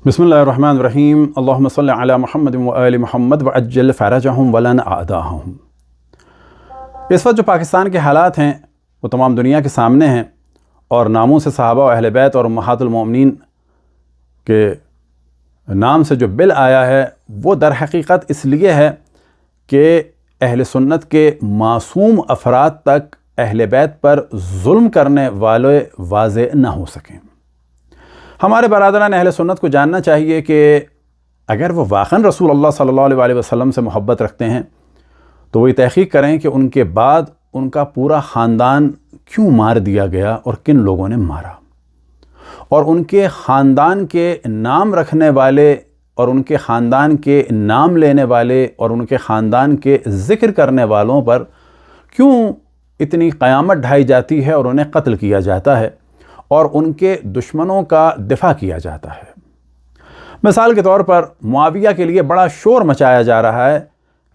بسم اللہ الرحمن الرحیم اللہم صلی علی محمد و آل محمد وعجل فرجہم ولن اعداہم۔ اس وقت جو پاکستان کے حالات ہیں وہ تمام دنیا کے سامنے ہیں، اور ناموں سے صحابہ و اہل بیت اور امہات المؤمنین کے نام سے جو بل آیا ہے وہ در حقیقت اس لیے ہے کہ اہل سنت کے معصوم افراد تک اہل بیت پر ظلم کرنے والے واضح نہ ہو سکیں۔ ہمارے برادران اہل سنت کو جاننا چاہیے کہ اگر وہ واقعاً رسول اللہ صلی اللہ علیہ وسلم سے محبت رکھتے ہیں تو وہ یہ تحقیق کریں کہ ان کے بعد ان کا پورا خاندان کیوں مار دیا گیا اور کن لوگوں نے مارا، اور ان کے خاندان کے نام رکھنے والے اور ان کے خاندان کے نام لینے والے اور ان کے خاندان کے ذکر کرنے والوں پر کیوں اتنی قیامت ڈھائی جاتی ہے اور انہیں قتل کیا جاتا ہے اور ان کے دشمنوں کا دفاع کیا جاتا ہے۔ مثال کے طور پر معاویہ کے لیے بڑا شور مچایا جا رہا ہے۔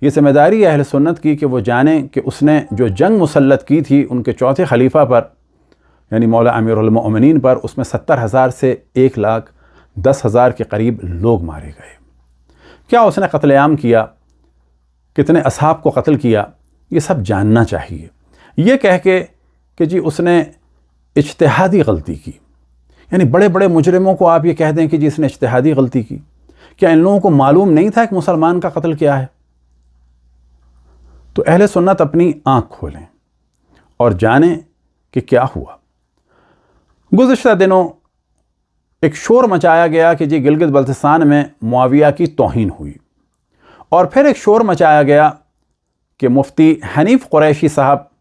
یہ ذمہ داری ہے اہل سنت کی کہ وہ جانیں کہ اس نے جو جنگ مسلط کی تھی ان کے چوتھے خلیفہ پر یعنی مولا امیر المؤمنین پر، اس میں 70,000 سے 1,10,000 کے قریب لوگ مارے گئے۔ کیا اس نے قتل عام کیا؟ کتنے اصحاب کو قتل کیا؟ یہ سب جاننا چاہیے۔ یہ کہہ کے کہ جی اس نے اجتہادی غلطی کی، یعنی بڑے بڑے مجرموں کو آپ یہ کہہ دیں کہ جی اس نے اجتہادی غلطی کی، کیا ان لوگوں کو معلوم نہیں تھا کہ مسلمان کا قتل کیا ہے؟ تو اہل سنت اپنی آنکھ کھولیں اور جانیں کہ کیا ہوا۔ گزشتہ دنوں ایک شور مچایا گیا کہ جی گلگت بلتستان میں معاویہ کی توہین ہوئی، اور پھر ایک شور مچایا گیا کہ مفتی حنیف قریشی صاحب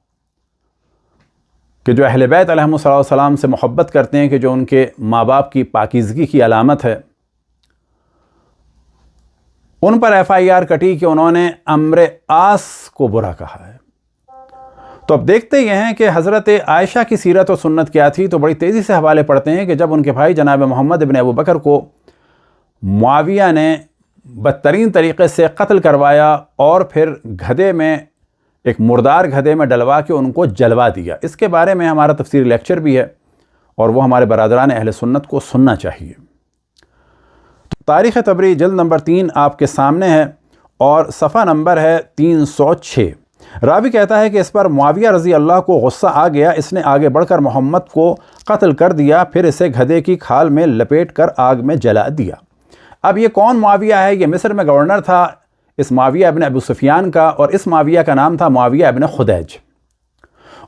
کہ جو اہل بیت علیہم السلام سے محبت کرتے ہیں، کہ جو ان کے ماں باپ کی پاکیزگی کی علامت ہے، ان پر FIR کٹی کہ انہوں نے عمر عاص کو برا کہا ہے۔ تو اب دیکھتے یہ ہیں کہ حضرت عائشہ کی سیرت و سنت کیا تھی، تو بڑی تیزی سے حوالے پڑھتے ہیں کہ جب ان کے بھائی جناب محمد ابن ابو بکر کو معاویہ نے بدترین طریقے سے قتل کروایا اور پھر گدھے میں ایک مردار گدھے میں ڈلوا کے ان کو جلوا دیا، اس کے بارے میں ہمارا تفسیری لیکچر بھی ہے اور وہ ہمارے برادران اہل سنت کو سننا چاہیے۔ تاریخ طبری جلد نمبر 3 آپ کے سامنے ہے اور صفحہ نمبر ہے 306۔ راوی کہتا ہے کہ اس پر معاویہ رضی اللہ کو غصہ آ گیا، اس نے آگے بڑھ کر محمد کو قتل کر دیا، پھر اسے گدھے کی کھال میں لپیٹ کر آگ میں جلا دیا۔ اب یہ کون معاویہ ہے؟ یہ مصر میں گورنر تھا، اس معاویہ ابن ابو سفیان کا، اور اس معاویہ کا نام تھا معاویہ ابن خدیج،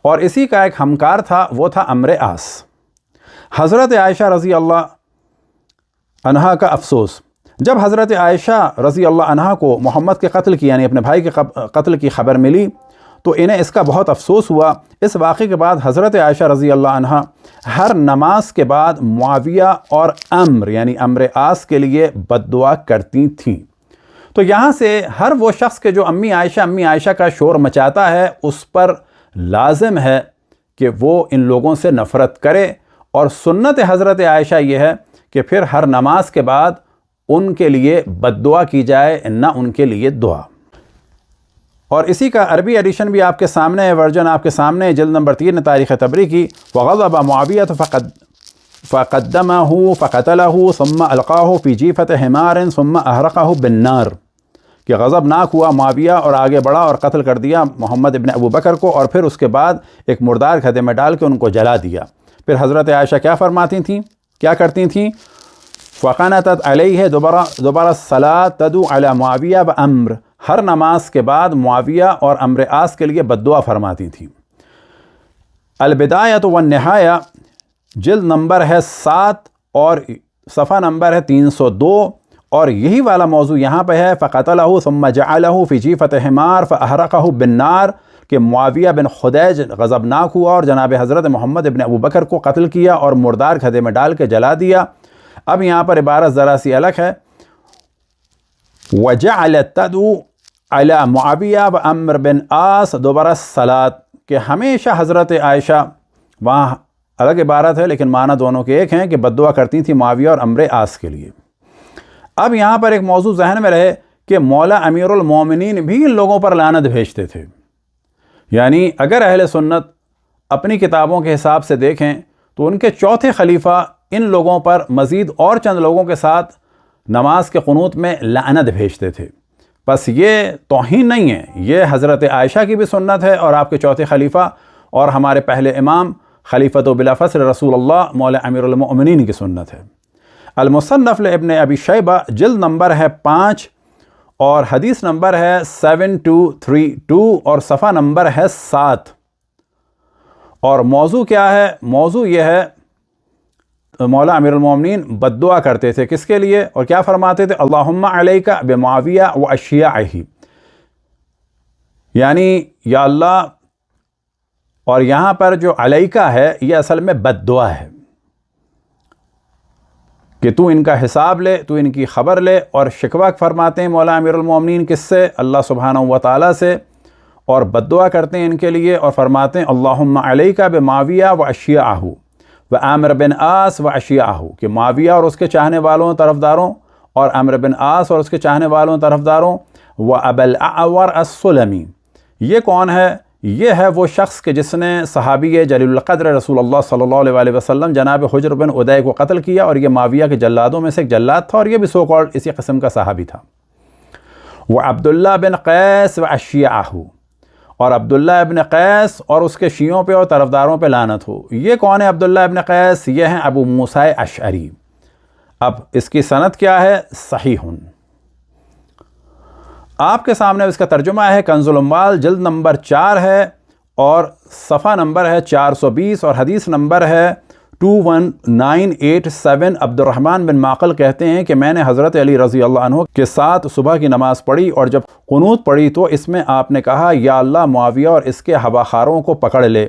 اور اسی کا ایک ہمکار تھا، وہ تھا عمر عاص۔ حضرت عائشہ رضی اللہ عنہا کا افسوس۔ جب حضرت عائشہ رضی اللہ عنہا کو محمد کے قتل کی یعنی اپنے بھائی کے قتل کی خبر ملی تو انہیں اس کا بہت افسوس ہوا۔ اس واقعے کے بعد حضرت عائشہ رضی اللہ عنہا ہر نماز کے بعد معاویہ اور عمر یعنی عمر عاص کے لیے بد دعا کرتی تھیں۔ تو یہاں سے ہر وہ شخص کے جو امی عائشہ کا شور مچاتا ہے، اس پر لازم ہے کہ وہ ان لوگوں سے نفرت کرے، اور سنت حضرت عائشہ یہ ہے کہ پھر ہر نماز کے بعد ان کے لیے بد دعا کی جائے، نہ ان کے لیے دعا۔ اور اسی کا عربی ایڈیشن بھی آپ کے سامنے ہے، ورژن آپ کے سامنے، جلد نمبر 3 تاریخ طبری کی۔ وغضب معاویہ فقدمه فقتله ثم القاه في جیفة حمار ثم احرقه بالنار، کہ غضبناک ہوا معاویہ اور آگے بڑھا اور قتل کر دیا محمد ابن ابو بکر کو، اور پھر اس کے بعد ایک مردار گدھے میں ڈال کے ان کو جلا دیا۔ پھر حضرت عائشہ کیا فرماتی تھیں، کیا کرتی تھیں؟ فقنطت علیہ دوبارہ الصلاۃ تدعو علی معاویہ وعمر، ہر نماز کے بعد معاویہ اور عمر عاص کے لیے بد دعا فرماتی تھیں۔ البدایۃ والنہایہ جلد نمبر ہے 7 اور صفحہ نمبر ہے 302، اور یہی والا موضوع یہاں پہ ہے۔ فقتلہ ثم جعلہ فی جیفۃ حمار فاحرقہ بالنار، کہ معاویہ بن خدیج غضبناک ہوا اور جناب حضرت محمد ابن ابو بکر کو قتل کیا اور مردار گدھے میں ڈال کے جلا دیا۔ اب یہاں پر عبارت ذرا سی الگ ہے، وجعلت تدعو علی معاویہ وعمر بن عاص دوبارہ الصلاۃ، کہ ہمیشہ حضرت عائشہ، وہاں الگ عبارت ہے لیکن معنی دونوں کے ایک ہیں، کہ بد دعا کرتی تھی معاویہ اور عمر عاص کے لیے۔ اب یہاں پر ایک موضوع ذہن میں رہے کہ مولا امیر المومنین بھی ان لوگوں پر لعنت بھیجتے تھے، یعنی اگر اہل سنت اپنی کتابوں کے حساب سے دیکھیں تو ان کے چوتھے خلیفہ ان لوگوں پر مزید اور چند لوگوں کے ساتھ نماز کے قنوت میں لعنت بھیجتے تھے۔ بس یہ توہین نہیں ہے، یہ حضرت عائشہ کی بھی سنت ہے اور آپ کے چوتھے خلیفہ اور ہمارے پہلے امام خلیفۃ بلا فصل رسول اللہ مولا امیر المؤمنین کی سنت ہے۔ المصنف لابن ابی شیبہ جلد نمبر ہے 5 اور حدیث نمبر ہے 7232 اور صفحہ نمبر ہے 7۔ اور موضوع کیا ہے؟ موضوع یہ ہے مولا امیر المومنین بد دعا کرتے تھے کس کے لیے اور کیا فرماتے تھے؟ اللہم علیک بمعاویہ و اشیاعہ، یعنی یا اللہ، اور یہاں پر جو علیکہ ہے یہ اصل میں بد دعا ہے کہ تو ان کا حساب لے، تو ان کی خبر لے، اور شکوہ فرماتے ہیں مولا امیر المومنین کس سے؟ اللہ سبحانہ و تعالیٰ سے، اور بد دعا کرتے ہیں ان کے لیے اور فرماتے ہیں اللہم علیکہ بمعاویہ و اشیاعہ و عامر بن عاص و اشیاعہ، کہ معاویہ اور اس کے چاہنے والوں طرفداروں اور عامر بن عاص اور اس کے چاہنے والوں طرفداروں، و ابا الاعور السلمی، یہ کون ہے؟ یہ ہے وہ شخص کہ جس نے صحابی جلیل القدر رسول اللہ صلی اللہ علیہ وسلم جناب حجر بن عدی کو قتل کیا، اور یہ معاویہ کے جلادوں میں سے ایک جلاد تھا اور یہ بھی سو کالڈ اسی قسم کا صحابی تھا۔ وہ عبداللہ بن قیس و اشیاعہ، اور عبداللہ ابن قیس اور اس کے شیعوں پہ اور طرفداروں پہ لعنت ہو۔ یہ کون ہے عبداللہ ابن قیس؟ یہ ہیں ابو موسیٰ اشعری۔ اب اس کی سند کیا ہے؟ صحیح۔ آپ کے سامنے اس کا ترجمہ ہے، کنز الاموال جلد نمبر 4 ہے اور صفحہ نمبر ہے 420 اور حدیث نمبر ہے 21987۔ عبد الرحمن بن معقل کہتے ہیں کہ میں نے حضرت علی رضی اللہ عنہ کے ساتھ صبح کی نماز پڑھی، اور جب قنوت پڑھی تو اس میں آپ نے کہا یا اللہ معاویہ اور اس کے ہواخاروں کو پکڑ لے،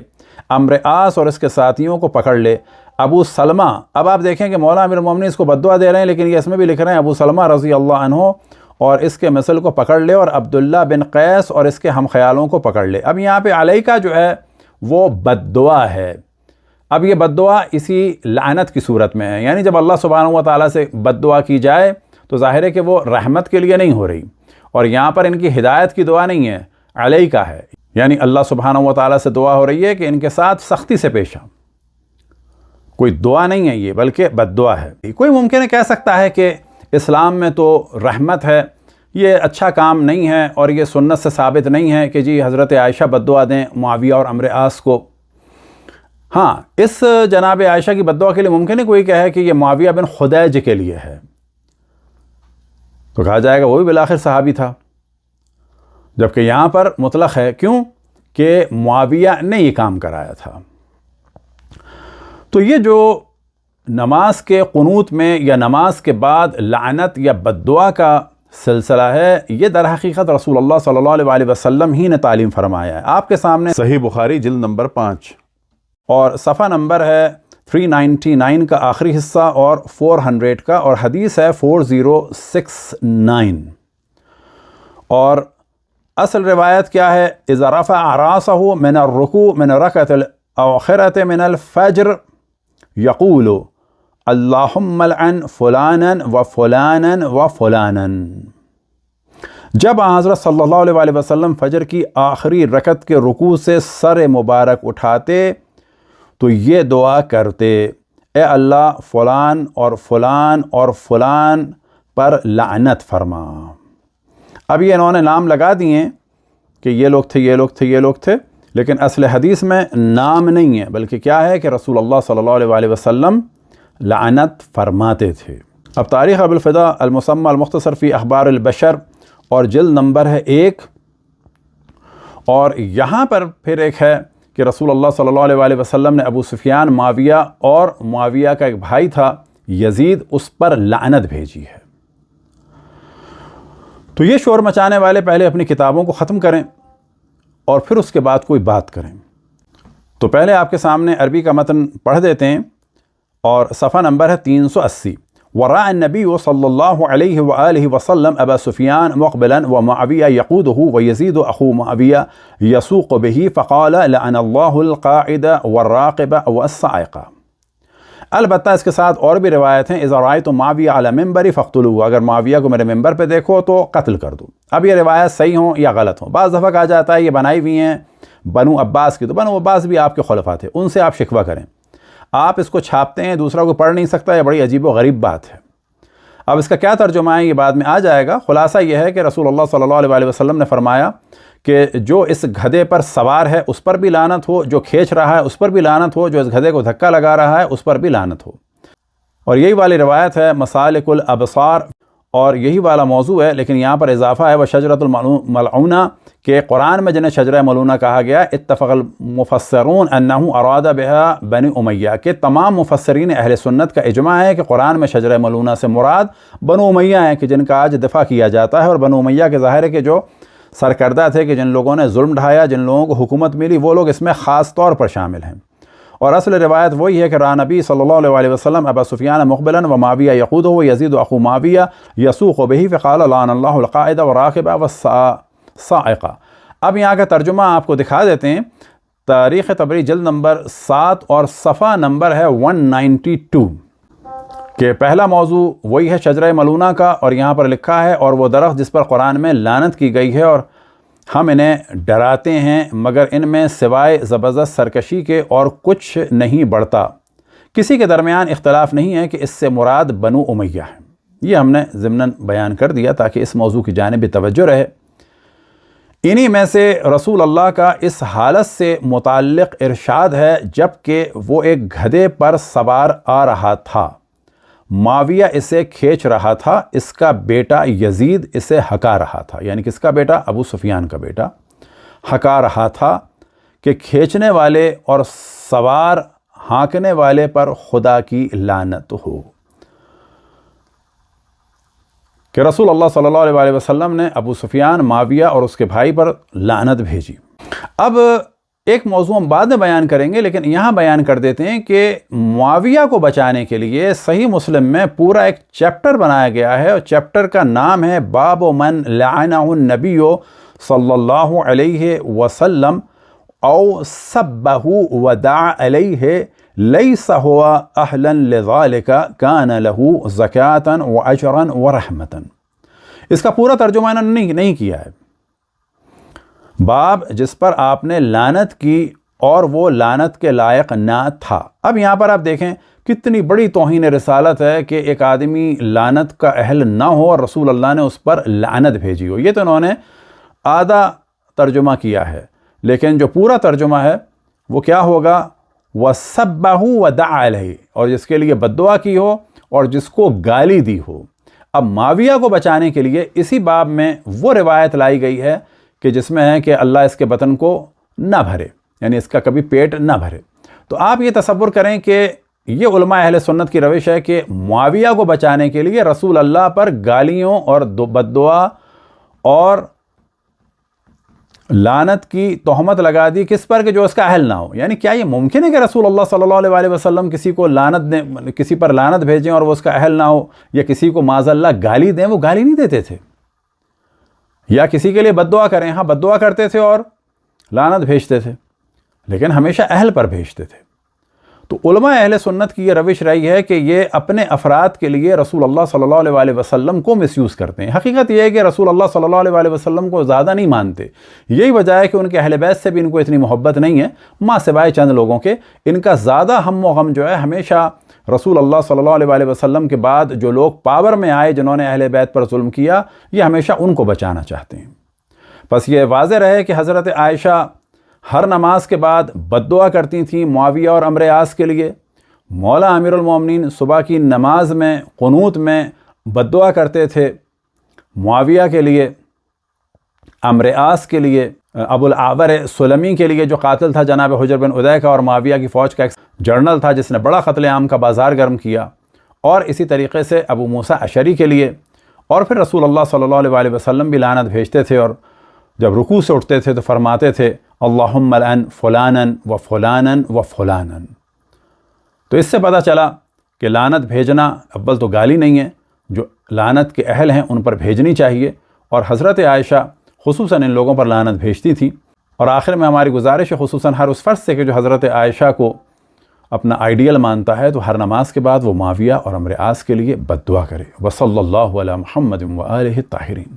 عمرو عاص اور اس کے ساتھیوں کو پکڑ لے، ابو سلمہ۔ اب آپ دیکھیں کہ مولا امیر المومنین اس کو بد دعا دے رہے ہیں، لیکن یہ اس میں بھی لکھ رہے ہیں ابو سلمہ رضی اللہ عنہ اور اس کے مثل کو پکڑ لے، اور عبداللہ بن قیس اور اس کے ہم خیالوں کو پکڑ لے۔ اب یہاں پہ علیکہ جو ہے وہ بد دعا ہے۔ اب یہ بد دعا اسی لعنت کی صورت میں ہے، یعنی جب اللہ سبحانہ و تعالیٰ سے بد دعا کی جائے تو ظاہر ہے کہ وہ رحمت کے لیے نہیں ہو رہی، اور یہاں پر ان کی ہدایت کی دعا نہیں ہے، علیکہ ہے، یعنی اللہ سبحانہ و تعالیٰ سے دعا ہو رہی ہے کہ ان کے ساتھ سختی سے پیش آ۔ کوئی دعا نہیں ہے یہ، بلکہ بد دعا ہے۔ کوئی ممکن ہے کہہ سکتا ہے کہ اسلام میں تو رحمت ہے، یہ اچھا کام نہیں ہے اور یہ سنت سے ثابت نہیں ہے کہ جی حضرت عائشہ بد دعا دیں معاویہ اور عمرو عاص کو۔ ہاں، اس جناب عائشہ کی بد دعا کے لیے ممکن ہے کوئی کہے کہ یہ معاویہ بن خدیج کے لیے ہے، تو کہا جائے گا وہ بھی بالآخر صحابی تھا، جبکہ یہاں پر مطلق ہے، کیوں کہ معاویہ نے یہ کام کرایا تھا۔ تو یہ جو نماز کے قنوت میں یا نماز کے بعد لعنت یا بد دعا کا سلسلہ ہے، یہ در حقیقت رسول اللہ صلی اللہ علیہ وسلم ہی نے تعلیم فرمایا ہے۔ آپ کے سامنے صحیح بخاری جلد نمبر 5 اور صفحہ نمبر ہے 399 کا آخری حصہ اور 400 کا، اور حدیث ہے 4069۔ اور اصل روایت کیا ہے؟ اذا رفع راسه من الرکوع من رکعۃ الاخرۃ من الفجر یقول اللہم لعن فلانا و فلانا و فلانا۔ جب حضرت صلی اللہ علیہ وسلم فجر کی آخری رکعت کے رکوع سے سر مبارک اٹھاتے تو یہ دعا کرتے، اے اللہ فلان اور فلان اور فلان پر لعنت فرما۔ اب یہ انہوں نے نام لگا دیے کہ یہ لوگ تھے، یہ لوگ تھے، یہ لوگ تھے، لیکن اصل حدیث میں نام نہیں ہے، بلکہ کیا ہے کہ رسول اللہ صلی اللہ علیہ وسلم لعنت فرماتے تھے۔ اب تاریخ ابو الفدا المسمى المختصر فی اخبار البشر اور جلد نمبر ہے 1، اور یہاں پر پھر ایک ہے کہ رسول اللہ صلی اللہ علیہ وسلم نے ابو سفیان معاویہ اور معاویہ کا ایک بھائی تھا یزید، اس پر لعنت بھیجی ہے۔ تو یہ شور مچانے والے پہلے اپنی کتابوں کو ختم کریں اور پھر اس کے بعد کوئی بات کریں۔ تو پہلے آپ کے سامنے عربی کا متن پڑھ دیتے ہیں، اور صفحہ نمبر ہے 380۔ وراء النبی صلی اللہ علیہ وآلہ وسلم ابا سفیان مقبلا ومعاویہ یقودہ ویزید اخو معاویہ یسوق به فقال لعن اللہ القاعد والراقب والصاعق۔ البتہ اس کے ساتھ اور بھی روایت ہیں، اذا رأیتم معاویہ علی منبری فاقتلوہ، اگر معاویہ کو میرے ممبر پہ دیکھو تو قتل کر دو۔ اب یہ روایت صحیح ہوں یا غلط ہوں، بعض دفعہ کہا جاتا ہے یہ بنائی ہوئی ہیں بنو عباس کی، تو بنو عباس بھی آپ کے خلفاء تھے، ان سے آپ شکوہ کریں۔ آپ اس کو چھاپتے ہیں، دوسرا کوئی پڑھ نہیں سکتا، یہ بڑی عجیب و غریب بات ہے۔ اب اس کا کیا ترجمہ ہے یہ بعد میں آ جائے گا. خلاصہ یہ ہے کہ رسول اللہ صلی اللہ علیہ وسلم نے فرمایا کہ جو اس گدھے پر سوار ہے اس پر بھی لعنت ہو, جو کھینچ رہا ہے اس پر بھی لعنت ہو, جو اس گدھے کو دھکا لگا رہا ہے اس پر بھی لعنت ہو. اور یہی والی روایت ہے مسالک الابصار, اور یہی والا موضوع ہے, لیکن یہاں پر اضافہ ہے وشجرۃ الملعونہ کہ قرآن میں جنہیں شجرہ ملعونہ کہا گیا, اتفق المفسرون انہ اراد بها بنی امیہ, کہ تمام مفسرین اہل سنت کا اجماع ہے کہ قرآن میں شجرہ ملعونہ سے مراد بنو امیہ ہیں کہ جن کا آج دفاع کیا جاتا ہے. اور بنو امیہ کے ظاہر ہے کہ جو سرکردہ تھے, کہ جن لوگوں نے ظلم ڈھایا, جن لوگوں کو حکومت ملی, وہ لوگ اس میں خاص طور پر شامل ہیں. اور اصل روایت وہی ہے کہ رأى نبی صلی اللہ علیہ وسلم ابا سفیان مقبلا ومعاویہ یقودہ ویزید اخو معاویہ یسوق بہ فقال لعن اللہ القاعد والراکب والسائق. اب یہاں کا ترجمہ آپ کو دکھا دیتے ہیں. تاریخ طبری جلد نمبر 7 اور صفحہ نمبر ہے 192 کہ پہلا موضوع وہی ہے شجرہ ملعونہ کا, اور یہاں پر لکھا ہے اور وہ درخت جس پر قرآن میں لعنت کی گئی ہے, اور ہم انہیں ڈراتے ہیں مگر ان میں سوائے زبردست سرکشی کے اور کچھ نہیں بڑھتا. کسی کے درمیان اختلاف نہیں ہے کہ اس سے مراد بنو امیہ ہے. یہ ہم نے ضمناً بیان کر دیا تاکہ اس موضوع کی جانب بھی توجہ رہے. انہی میں سے رسول اللہ کا اس حالت سے متعلق ارشاد ہے جب کہ وہ ایک گدھے پر سوار آ رہا تھا, معاویہ اسے کھینچ رہا تھا, اس کا بیٹا یزید اسے ہکا رہا تھا. یعنی کس کا بیٹا؟ ابو سفیان کا بیٹا ہکا رہا تھا کہ کھینچنے والے اور سوار ہانکنے والے پر خدا کی لعنت ہو. کہ رسول اللہ صلی اللہ علیہ وسلم نے ابو سفیان, معاویہ اور اس کے بھائی پر لعنت بھیجی. اب ایک موضوع ہم بعد میں بیان کریں گے, لیکن یہاں بیان کر دیتے ہیں کہ معاویہ کو بچانے کے لیے صحیح مسلم میں پورا ایک چیپٹر بنایا گیا ہے, اور چیپٹر کا نام ہے باب من لعنہ النبی صلی اللہ علیہ وسلم او سبہ ودعا علیہ لیس ہوا اہلا لذالک کان لہ زکاة واجرا ورحمتا. اس کا پورا ترجمہ انہوں نے نہیں کیا ہے. باب جس پر آپ نے لعنت کی اور وہ لعنت کے لائق نہ تھا. اب یہاں پر آپ دیکھیں کتنی بڑی توہین رسالت ہے کہ ایک آدمی لعنت کا اہل نہ ہو اور رسول اللہ نے اس پر لعنت بھیجی ہو. یہ تو انہوں نے آدھا ترجمہ کیا ہے, لیکن جو پورا ترجمہ ہے وہ کیا ہوگا؟ وَسَبَّهُ وَدَعَ عَلَيْهِ, اور جس کے لیے بد دعا کی ہو اور جس کو گالی دی ہو. اب معاویہ کو بچانے کے لیے اسی باب میں وہ روایت لائی گئی ہے کہ جس میں ہے کہ اللہ اس کے بطن کو نہ بھرے, یعنی اس کا کبھی پیٹ نہ بھرے. تو آپ یہ تصور کریں کہ یہ علماء اہل سنت کی روش ہے کہ معاویہ کو بچانے کے لیے رسول اللہ پر گالیوں اور بد دعا اور لعنت کی تہمت لگا دی. کس پر؟ کہ جو اس کا اہل نہ ہو. یعنی کیا یہ ممکن ہے کہ رسول اللہ صلی اللہ علیہ وسلم کسی کو لعنت دیں, کسی پر لعنت بھیجیں اور وہ اس کا اہل نہ ہو, یا کسی کو معاذ اللہ گالی دیں؟ وہ گالی نہیں دیتے تھے. یا کسی کے لیے بد دعا کریں, ہاں بد دعا کرتے تھے اور لعنت بھیجتے تھے, لیکن ہمیشہ اہل پر بھیجتے تھے. تو علماء اہل سنت کی یہ روش رہی ہے کہ یہ اپنے افراد کے لیے رسول اللہ صلی اللہ علیہ وسلم کو مس یوز کرتے ہیں. حقیقت یہ ہے کہ رسول اللہ صلی اللہ علیہ وسلم کو زیادہ نہیں مانتے. یہی وجہ ہے کہ ان کے اہل بیت سے بھی ان کو اتنی محبت نہیں ہے, ماں سوائے چند لوگوں کے. ان کا زیادہ ہم و غم جو ہے ہمیشہ رسول اللہ صلی اللہ علیہ وسلم کے بعد جو لوگ پاور میں آئے, جنہوں نے اہل بیت پر ظلم کیا, یہ ہمیشہ ان کو بچانا چاہتے ہیں. بس یہ واضح رہے کہ حضرت عائشہ ہر نماز کے بعد بد دعا کرتی تھیں معاویہ اور عمرو عاص کے لیے. مولا امیر المومنین صبح کی نماز میں قنوت میں بد دعا کرتے تھے معاویہ کے لیے, عمرو عاص کے لیے, ابو الاعور سلمی کے لیے جو قاتل تھا جناب حجر بن ادے کا, اور معاویہ کی فوج کا ایک جنرل تھا جس نے بڑا قتل عام کا بازار گرم کیا, اور اسی طریقے سے ابو موسیٰ اشعری کے لیے. اور پھر رسول اللہ صلی اللہ علیہ وسلم بھی لعنت بھیجتے تھے, اور جب رکوع سے اٹھتے تھے تو فرماتے تھے اللہم لعن فلانا و فلانا و فلانا. تو اس سے پتہ چلا کہ لعنت بھیجنا اول تو گالی نہیں ہے, جو لعنت کے اہل ہیں ان پر بھیجنی چاہیے. اور حضرت عائشہ خصوصاً ان لوگوں پر لعنت بھیجتی تھی. اور آخر میں ہماری گزارش ہے خصوصاً ہر اس فرد سے کہ جو حضرت عائشہ کو اپنا آئیڈیل مانتا ہے, تو ہر نماز کے بعد وہ معاویہ اور عمرو عاص کے لیے بد دعا کرے. وصلی اللہ علی محمد و آلہ الطاہرین.